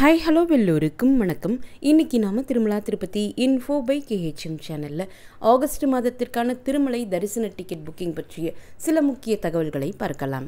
Hi hello எல்லோருக்கும் வணக்கம். இன்றைக்கி நாம் Tirumala Tirupati info by KHM சேனலில் ஆகஸ்ட் மாதத்திற்கான திருமலை தரிசன டிக்கெட் புக்கிங் பற்றிய சில முக்கிய தகவல்களை பார்க்கலாம்.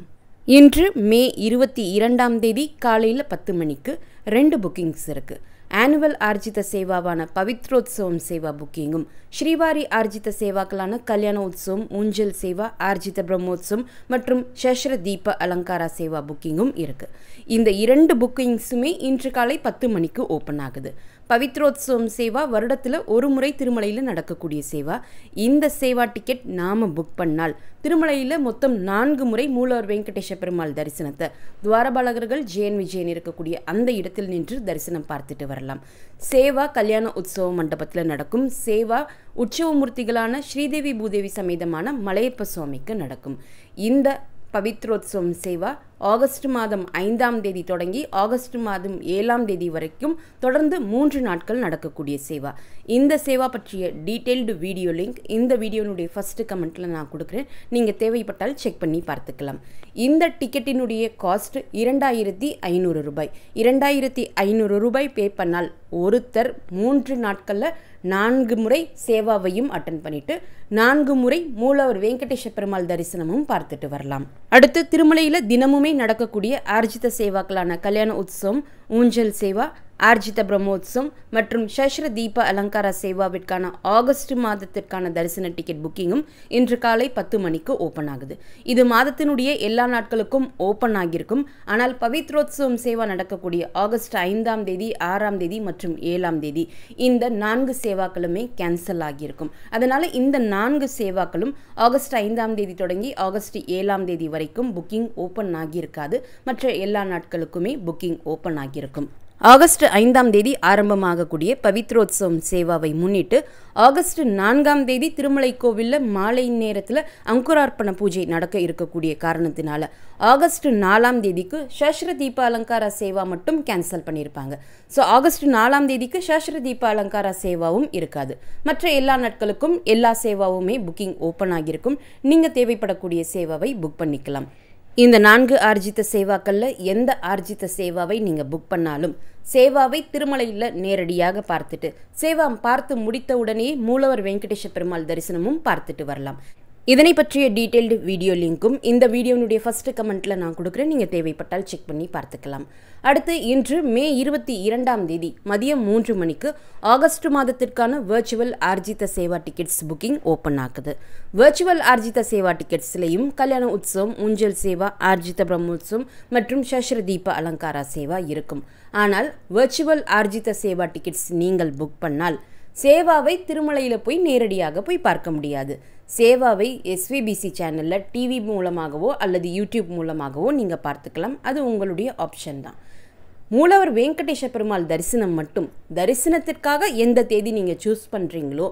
இன்று மே 22ஆம் தேதி காலையில் 10 மணிக்கு 2 புக்கிங்ஸ் இருக்குது. ஆனுவல் ஆர்ஜித சேவாவான பவித்ரோத்சவம் சேவா புக்கிங்கும் ஸ்ரீவாரி ஆர்ஜித சேவாக்களான கல்யாண உற்சவம், ஊஞ்சல் சேவா, ஆர்ஜித பிரம்மோத்சவம் மற்றும் சஷ்ர தீப அலங்காரா சேவா புக்கிங்கும் இருக்குது. இந்த 2 புக்கிங்ஸுமே இன்று காலை 10 மணிக்கு ஓப்பன் ஆகுது. பவித்ரோத்சவம் சேவா வருடத்தில் ஒரு முறை திருமலையில் நடக்கக்கூடிய சேவா. இந்த சேவா டிக்கெட் நாம் புக் பண்ணால் திருமலையில் மொத்தம் 4 முறை மூலவர் வெங்கடேஷ பெருமாள் தரிசனத்தை துவாரபாலகர்கள் ஜெயன் விஜயன் இருக்கக்கூடிய அந்த இடத்தில் நின்று தரிசனம் பார்த்துட்டு வரலாம். சேவா கல்யாண உற்சவ மண்டபத்தில் நடக்கும். சேவா உற்சவமூர்த்திகளான ஸ்ரீதேவி பூதேவி சமேதமான மலையப்ப சுவாமிக்கு நடக்கும். இந்த பவித்ரோத்சவம் சேவா ஆகஸ்ட் மாதம் 5ஆம் தேதி தொடங்கி ஆகஸ்ட் மாதம் 7ஆம் தேதி வரைக்கும் தொடர்ந்து 3 நாட்கள் நடக்கக்கூடிய சேவா. இந்த சேவா பற்றிய டீட்டெயில்டு வீடியோ லிங்க் இந்த வீடியோனுடைய ஃபர்ஸ்ட் கமெண்ட்டில் நான் கொடுக்குறேன். நீங்கள் தேவைப்பட்டால் செக் பண்ணி பார்த்துக்கலாம். இந்த டிக்கெட்டினுடைய காஸ்ட் 2500 ரூபாய். 2500 ரூபாய் பே பண்ணால் ஒருத்தர் 3 நாட்களில் 4 முறை சேவாவையும் அட்டன் பண்ணிட்டு 4 முறை மூலவர் வெங்கடேஷ பெருமாள் தரிசனமும் பார்த்துட்டு வரலாம். அடுத்து திருமலையில் தினமுமே நடக்கக்கூடிய ஆர்ஜித சேவாக்களான கல்யாண உற்சவம், ஊஞ்சல் சேவா, ஆர்ஜித பிரம்மோத்சவம் மற்றும் சஷ்ர தீப அலங்கார சேவாவிற்கான ஆகஸ்ட் மாதத்திற்கான தரிசன டிக்கெட் புக்கிங்கும் இன்று காலை 10 மணிக்கு ஓப்பன் ஆகுது. இது மாதத்தினுடைய எல்லா நாட்களுக்கும் ஓப்பன் ஆகியிருக்கும். ஆனால் பவித்ரோத்சவம் சேவா நடக்கக்கூடிய ஆகஸ்ட் 5ஆம் தேதி, 6ஆம் தேதி மற்றும் 7ஆம் தேதி இந்த 4 சேவாக்களுமே கேன்சல் ஆகியிருக்கும். அதனால் இந்த 4 சேவாக்களும் ஆகஸ்ட் 5ஆம் தேதி தொடங்கி ஆகஸ்ட் 7ஆம் தேதி வரைக்கும் புக்கிங் ஓப்பன் ஆகியிருக்காது. மற்ற எல்லா நாட்களுக்குமே புக்கிங் ஓப்பன் ஆகியிருக்கும். ஆகஸ்ட் 5ஆம் தேதி ஆரம்பமாகக்கூடிய பவித்ரோத்சவம் சேவாவை முன்னிட்டு ஆகஸ்ட் 4ஆம் தேதி திருமலை கோவிலில் மாலை நேரத்தில் அங்குரார்ப்பண பூஜை நடக்க இருக்கக்கூடிய காரணத்தினால ஆகஸ்ட் 4ஆம் தேதிக்கு சஷ்ர தீப அலங்கார சேவா மட்டும் கேன்சல் பண்ணியிருப்பாங்க. ஸோ ஆகஸ்ட் 4ஆம் தேதிக்கு சஷ்ர தீப அலங்கார சேவாவும் இருக்காது. மற்ற எல்லா நாட்களுக்கும் எல்லா சேவாவுமே புக்கிங் ஓப்பன் ஆகியிருக்கும். நீங்கள் தேவைப்படக்கூடிய சேவாவை புக் பண்ணிக்கலாம். இந்த 4 ஆர்ஜித சேவாக்களில் எந்த ஆர்ஜித சேவாவை நீங்கள் புக் பண்ணாலும் சேவாவை திருமலையில் நேரடியாக பார்த்துட்டு சேவா பார்த்து முடித்த உடனே மூலவர் வெங்கடேஷ பெருமாள் தரிசனமும் பார்த்துட்டு வரலாம். இதனை பற்றிய டீட்டெயில்டு வீடியோ லிங்க்கும் இந்த வீடியோனுடைய ஃபர்ஸ்ட் கமெண்ட்டில் நான் கொடுக்குறேன். நீங்கள் தேவைப்பட்டால் செக் பண்ணி பார்த்துக்கலாம். அடுத்து இன்று மே 22ஆம் தேதி மதியம் 3 மணிக்கு ஆகஸ்ட் மாதத்திற்கான virtual Arjitha Seva tickets booking open ஆகுது. வர்ச்சுவல் ஆர்ஜித சேவா டிக்கெட்ஸ்லையும் கல்யாண உற்சவம், ஊஞ்சல் சேவா, ஆர்ஜித பிரம்மோத்சவம் மற்றும் சஷ்ர தீப அலங்காரா சேவா இருக்கும். ஆனால் வர்ச்சுவல் ஆர்ஜித சேவா டிக்கெட்ஸ் நீங்கள் புக் பண்ணால் சேவாவை திருமலையில் போய் நேரடியாக போய் பார்க்க முடியாது. சேவாவை SVBC சேனலில் டிவி மூலமாகவோ அல்லது யூடியூப் மூலமாகவோ நீங்கள் பார்த்துக்கலாம். அது உங்களுடைய ஆப்ஷன் தான். மூலவர் வெங்கடேஷ பெருமாள் தரிசனம் மட்டும் தரிசனத்திற்காக எந்த தேதி நீங்கள் சூஸ் பண்ணுறீங்களோ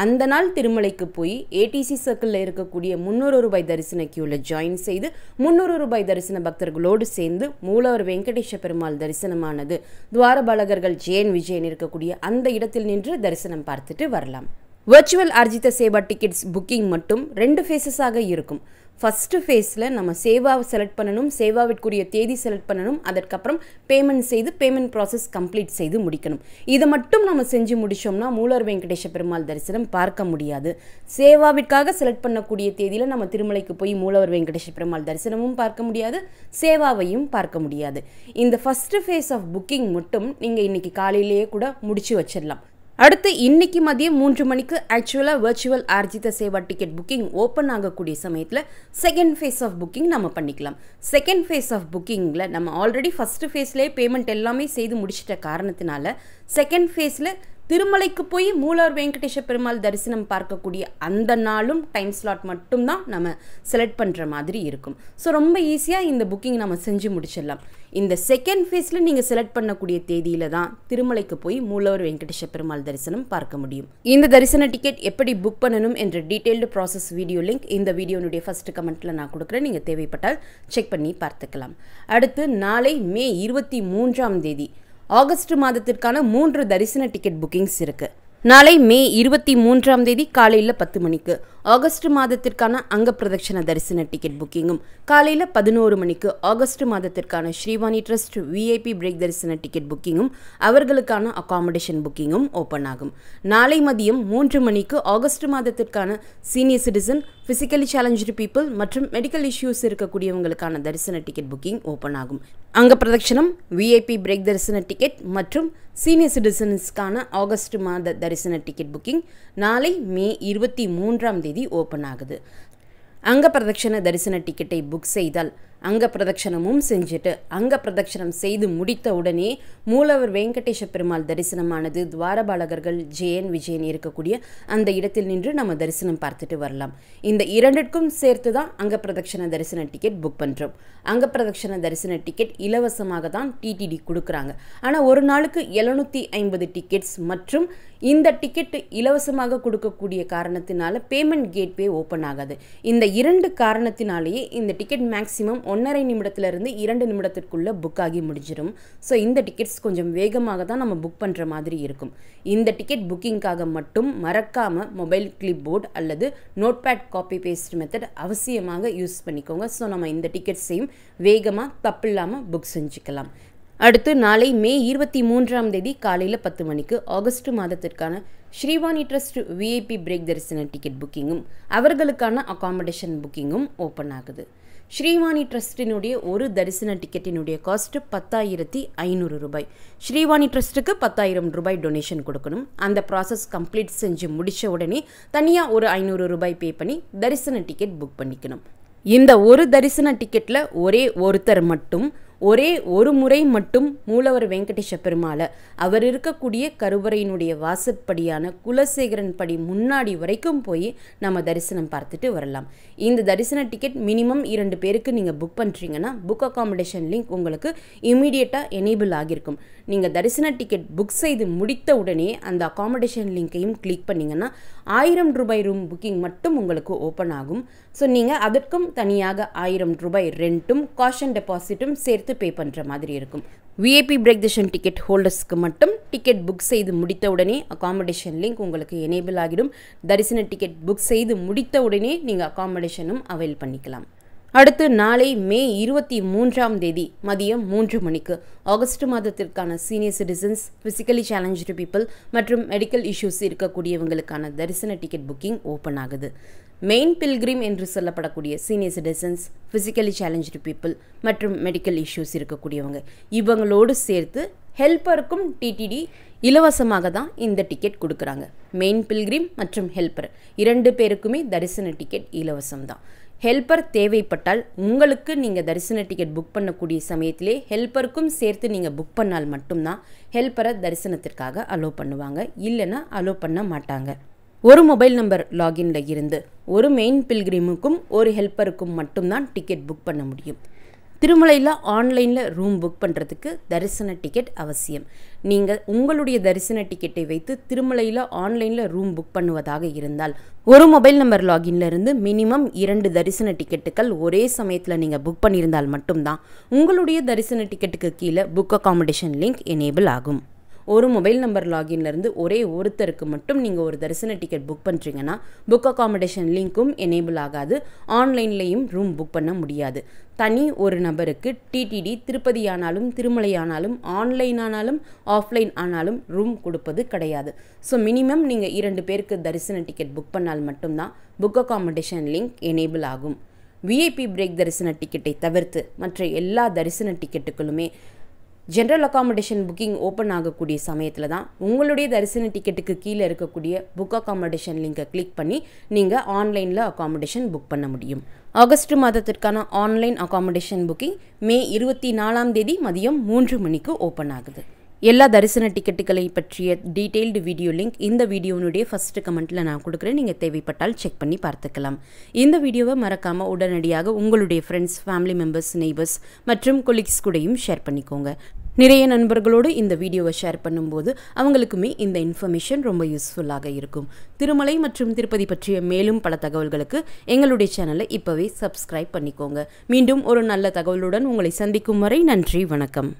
அந்த நாள் திருமலைக்கு போய் ATC சர்க்கிளில் இருக்கக்கூடிய 300 ரூபாய் தரிசன கியூவில் ஜாயின் செய்து 300 ரூபாய் தரிசன பக்தர்களோடு சேர்ந்து மூலவர் வெங்கடேஷ பெருமாள் தரிசனமானது துவாரபாலகர்கள் ஜெயன் விஜயன் இருக்கக்கூடிய அந்த இடத்தில் நின்று தரிசனம் பார்த்துட்டு வரலாம். Virtual Arjitha Seva tickets booking மட்டும் 2 ஃபேஸஸாக இருக்கும். ஃபஸ்ட்டு ஃபேஸில் நம்ம சேவாவை செலக்ட் பண்ணணும், சேவாவிற்குரிய தேதி செலக்ட் பண்ணணும், அதற்கப்புறம் பேமெண்ட் செய்து பேமெண்ட் ப்ராசஸ் கம்ப்ளீட் செய்து முடிக்கணும். இதை மட்டும் நம்ம செஞ்சு முடித்தோம்னா மூலவர் வெங்கடேஷ பெருமாள் தரிசனம் பார்க்க முடியாது. சேவாவிற்காக செலக்ட் பண்ணக்கூடிய தேதியில் நம்ம திருமலைக்கு போய் மூலவர் வெங்கடேஷ பெருமாள் தரிசனமும் பார்க்க முடியாது, சேவாவையும் பார்க்க முடியாது. இந்த ஃபஸ்ட்டு ஃபேஸ் ஆஃப் புக்கிங் மட்டும் நீங்கள் இன்றைக்கி காலையிலேயே கூட முடிச்சு வச்சிடலாம். அடுத்து இன்னைக்கு மதியம் 3 மணிக்கு ஆக்சுவலாக virtual Arjitha Seva ticket booking open ஆகக்கூடிய சமயத்தில் செகண்ட் ஃபேஸ் ஆஃப் புக்கிங் நம்ம பண்ணிக்கலாம். செகண்ட் ஃபேஸ் ஆஃப் புக்கிங்கில் நம்ம ஆல்ரெடி ஃபஸ்ட்டு ஃபேஸ்லேயே பேமெண்ட் எல்லாமே செய்து முடிச்சிட்ட காரணத்தினால செகண்ட் ஃபேஸில் திருமலைக்கு போய் மூலவர் வெங்கடேஷ பெருமாள் தரிசனம் பார்க்கக்கூடிய அந்த நாளும் டைம் ஸ்லாட் மட்டும்தான் நம்ம செலக்ட் பண்ணுற மாதிரி இருக்கும். ஸோ ரொம்ப ஈஸியாக இந்த புக்கிங் நம்ம செஞ்சு முடிச்சிடலாம். இந்த செகண்ட் ஃபேஸில் நீங்கள் செலக்ட் பண்ணக்கூடிய தேதியில் தான் திருமலைக்கு போய் மூலவர் வெங்கடேஷ பெருமாள் தரிசனம் பார்க்க முடியும். இந்த தரிசன டிக்கெட் எப்படி புக் பண்ணணும் என்ற டீட்டெயில்டு ப்ராசஸ் வீடியோ லிங்க் இந்த வீடியோனுடைய ஃபர்ஸ்ட் கமெண்ட்டில் நான் கொடுக்குறேன். நீங்கள் தேவைப்பட்டால் செக் பண்ணி பார்த்துக்கலாம். அடுத்து நாளை மே 23ஆம் தேதி ஆகஸ்ட் மாதத்திற்கான 3 தரிசன டிக்கெட் புக்கிங்ஸ் இருக்குது. நாளை மே 23ஆம் தேதி காலையில் 10 மணிக்கு ஆகஸ்ட் மாதத்திற்கான அங்க பிரதட்சண தரிசன டிக்கெட் புக்கிங்கும், காலையில் 11 மணிக்கு ஆகஸ்ட் மாதத்திற்கான ஸ்ரீவாணி ட்ரஸ்ட் விஐபி பிரேக் தரிசன டிக்கெட் புக்கிங்கும் அவர்களுக்கான அகாமடேஷன் புக்கிங்கும் ஓப்பன் ஆகும். நாளை மதியம் 3 மணிக்கு ஆகஸ்ட் மாதத்திற்கான senior citizen, physically challenge people மற்றும் மெடிக்கல் இஷ்யூஸ் இருக்கக்கூடியவங்களுக்கான தரிசன டிக்கெட் புக்கிங் ஓப்பன் ஆகும். அங்க பிரதட்சணம், விஐபி பிரேக் தரிசன டிக்கெட் மற்றும் சீனியர் சிட்டிசன்ஸ்க்கான ஆகஸ்ட் மாத தரிசன டிக்கெட் புக்கிங் நாளை மே 23ஆம் தேதி ஓப்பன் ஆகுது. அங்க பிரதட்சண தரிசன டிக்கெட்டை புக் செய்தால் அங்க பிரதட்சணமும் செஞ்சுட்டு அங்க பிரதட்சணம் செய்து முடித்த உடனே மூலவர் வெங்கடேஷ பெருமாள் தரிசனமானது துவாரபாலகர்கள் ஜெயன் விஜயன் இருக்கக்கூடிய அந்த இடத்தில் நின்று நம்ம தரிசனம் பார்த்துட்டு வரலாம். இந்த இரண்டிற்கும் சேர்த்து தான் அங்க பிரதட்சண தரிசன டிக்கெட் புக் பண்ணுறோம். அங்க பிரதட்சண தரிசன டிக்கெட் இலவசமாக தான் டிடிடி கொடுக்குறாங்க. ஆனால் ஒரு நாளுக்கு 750 டிக்கெட்ஸ் மற்றும் இந்த டிக்கெட் இலவசமாக கொடுக்கக்கூடிய காரணத்தினால பேமெண்ட் கேட்வே ஓப்பன் ஆகாது. இந்த 2 காரணத்தினாலேயே இந்த டிக்கெட் மேக்ஸிமம் 1.5 நிமிடத்திலிருந்து 2 நிமிடத்திற்குள்ளே புக் ஆகி முடிஞ்சிடும். ஸோ இந்த டிக்கெட்ஸ் கொஞ்சம் வேகமாக தான் நம்ம புக் பண்ணுற மாதிரி இருக்கும். இந்த டிக்கெட் புக்கிங்காக மட்டும் மறக்காமல் மொபைல் கிளிப் போர்டு அல்லது நோட்பேட் காப்பி பேஸ்ட் மெத்தட் அவசியமாக யூஸ் பண்ணிக்கோங்க. ஸோ நம்ம இந்த டிக்கெட்ஸையும் வேகமாக தப்பில்லாமல் புக் செஞ்சுக்கலாம். அடுத்து நாளை மே 23ஆம் தேதி காலையில் 10 மணிக்கு ஆகஸ்ட் மாதத்திற்கான ஸ்ரீவாணி ட்ரஸ்ட் விஐபி பிரேக் தரிசன டிக்கெட் புக்கிங்கும் அவர்களுக்கான அகாமடேஷன் புக்கிங்கும் ஓப்பன் ஆகுது. ஸ்ரீவாணி ட்ரஸ்டினுடைய ஒரு தரிசன டிக்கெட்டினுடைய காஸ்ட் 10,500 ரூபாய். ஸ்ரீவாணி ட்ரஸ்ட்டுக்கு 10,000 ரூபாய் டொனேஷன் கொடுக்கணும். அந்த ப்ராசஸ் கம்ப்ளீட் செஞ்சு முடித்த உடனே தனியாக ஒரு 500 ரூபாய் பே பண்ணி தரிசன டிக்கெட் புக் பண்ணிக்கணும். இந்த ஒரு தரிசன டிக்கெட்டில் ஒரே ஒருத்தர் மட்டும் ஒரே ஒரு முறை மட்டும் மூலவர் வெங்கடேஷ பெருமாளை அவர் இருக்கக்கூடிய கருவறையினுடைய வாசற்படியான குலசேகரன் படி முன்னாடி வரைக்கும் போய் நம்ம தரிசனம் பார்த்துட்டு வரலாம். இந்த தரிசன டிக்கெட் மினிமம் 2 பேருக்கு நீங்கள் புக் பண்ணுறீங்கன்னா புக் அகாமடேஷன் லிங்க் உங்களுக்கு இமீடியட்டாக எனேபிள் ஆகியிருக்கும். நீங்கள் தரிசன டிக்கெட் புக் செய்து முடித்த உடனே அந்த அகாமடேஷன் லிங்க்கையும் கிளிக் பண்ணிங்கன்னா 1000 ரூபாய் ரூம் புக்கிங் மட்டும் உங்களுக்கு ஓப்பன் ஆகும். ஸோ நீங்கள் அதற்கும் தனியாக 1000 ரூபாய் ரெண்ட்டும் காஷன் டெபாசிட்டும் சேர்த்து பே பண்ணுற மாதிரி இருக்கும். விஐபி பிரேக் தரிசன டிக்கெட் ஹோல்டர்ஸ்க்கு மட்டும் டிக்கெட் புக் செய்து முடித்த உடனே அகாமடேஷன் லிங்க் உங்களுக்கு எனேபிள் ஆகிடும். தரிசன டிக்கெட் புக் செய்து முடித்த உடனே நீங்கள் அகாமடேஷனும் அவைல் பண்ணிக்கலாம். அடுத்து நாளை மே 23ஆம் தேதி மதியம் 3 மணிக்கு ஆகஸ்ட் மாதத்திற்கான senior citizens, physically challenge people மற்றும் மெடிக்கல் இஷ்யூஸ் இருக்கக்கூடியவங்களுக்கான தரிசன டிக்கெட் புக்கிங் ஓப்பன் ஆகுது. மெயின் பில்கிரிம் என்று சொல்லப்படக்கூடிய senior citizens, physically challenge people மற்றும் மெடிக்கல் இஷ்யூஸ் இருக்கக்கூடியவங்க இவங்களோடு சேர்த்து ஹெல்ப்பருக்கும் டிடிடி இலவசமாக தான் இந்த டிக்கெட் கொடுக்குறாங்க. மெயின் பில்கிரிம் மற்றும் ஹெல்ப்பர் 2 பேருக்குமே தரிசன டிக்கெட் இலவசம் தான். ஹெல்ப்பர் தேவைப்பட்டால் உங்களுக்கு நீங்கள் தரிசன டிக்கெட் புக் பண்ணக்கூடிய சமயத்திலே ஹெல்ப்பருக்கும் சேர்த்து நீங்கள் புக் பண்ணால் மட்டும்தான் ஹெல்ப்பரை தரிசனத்திற்காக அலோவ் பண்ணுவாங்க, இல்லைன்னா அலோவ் பண்ண மாட்டாங்க. ஒரு மொபைல் நம்பர் லாகின்ல இருந்து ஒரு மெயின் பில்கிரிமுக்கும் ஒரு ஹெல்ப்பருக்கும் மட்டும்தான் டிக்கெட் புக் பண்ண முடியும். திருமலையில் ஆன்லைனில் ரூம் புக் பண்ணுறதுக்கு தரிசன டிக்கெட் அவசியம். நீங்கள் உங்களுடைய தரிசன டிக்கெட்டை வைத்து திருமலையில் ஆன்லைனில் ரூம் புக் பண்ணுவதாக இருந்தால் ஒரு மொபைல் நம்பர் லாகின்ல இருந்து மினிமம் 2 தரிசன டிக்கெட்டுகள் ஒரே சமயத்தில் நீங்கள் புக் பண்ணியிருந்தால் மட்டும்தான் உங்களுடைய தரிசன டிக்கெட்டுக்கு கீழே புக் அகாமடேஷன் லிங்க் எனேபிள் ஆகும். ஒரு மொபைல் நம்பர் லாகின்லேருந்து ஒரே ஒருத்தருக்கு மட்டும் நீங்கள் ஒரு தரிசன டிக்கெட் புக் பண்ணுறீங்கன்னா புக் அகாமடேஷன் லிங்க்கும் எனேபிள் ஆகாது, ஆன்லைன்லேயும் ரூம் புக் பண்ண முடியாது. தனி ஒரு நபருக்கு டிடிடி திருப்பதி ஆனாலும் திருமலை ஆனாலும் ஆன்லைன் ஆனாலும் ஆஃப்லைன் ஆனாலும் ரூம் கொடுப்பது கிடையாது. ஸோ மினிமம் நீங்கள் 2 பேருக்கு தரிசன டிக்கெட் புக் பண்ணால் மட்டும்தான் புக் அகாமடேஷன் லிங்க் எனேபிள் ஆகும். விஐபி பிரேக் தரிசன டிக்கெட்டை தவிர்த்து மற்ற எல்லா தரிசன டிக்கெட்டுகளுமே ஜென்ரல் அகாமடேஷன் புக்கிங் ஓப்பன் ஆகக்கூடிய சமயத்தில் தான் உங்களுடைய தரிசன டிக்கெட்டுக்கு கீழே இருக்கக்கூடிய புக் அகாமடேஷன் லிங்கை கிளிக் பண்ணி நீங்கள் ஆன்லைனில் அகாமடேஷன் புக் பண்ண முடியும். ஆகஸ்ட் மாதத்திற்கான ஆன்லைன் அகாமடேஷன் புக்கிங் மே 24ஆம் தேதி மதியம் 3 மணிக்கு ஓப்பன் ஆகுது. எல்லா தரிசன டிக்கெட்டுகளை பற்றிய டீட்டெயில்டு வீடியோ லிங்க் இந்த வீடியோனுடைய ஃபர்ஸ்ட் கமெண்ட்டில் நான் கொடுக்குறேன். நீங்கள் தேவைப்பட்டால் செக் பண்ணி பார்த்துக்கலாம். இந்த வீடியோவை மறக்காமல் உடனடியாக உங்களுடைய ஃப்ரெண்ட்ஸ், ஃபேமிலி மெம்பர்ஸ், நெய்பர்ஸ் மற்றும் கொலீக்ஸ் கூடயும் ஷேர் பண்ணிக்கோங்க. நிறைய நண்பர்களோடு இந்த வீடியோவை ஷேர் பண்ணும்போது அவங்களுக்குமே இந்த இன்ஃபர்மேஷன் ரொம்ப யூஸ்ஃபுல்லாக இருக்கும். திருமலை மற்றும் திருப்பதி பற்றிய மேலும் பல தகவல்களுக்கு எங்களுடைய சேனலை இப்போவே சப்ஸ்கிரைப் பண்ணிக்கோங்க. மீண்டும் ஒரு நல்ல தகவலுடன் உங்களை சந்திக்கும் வரை நன்றி, வணக்கம்.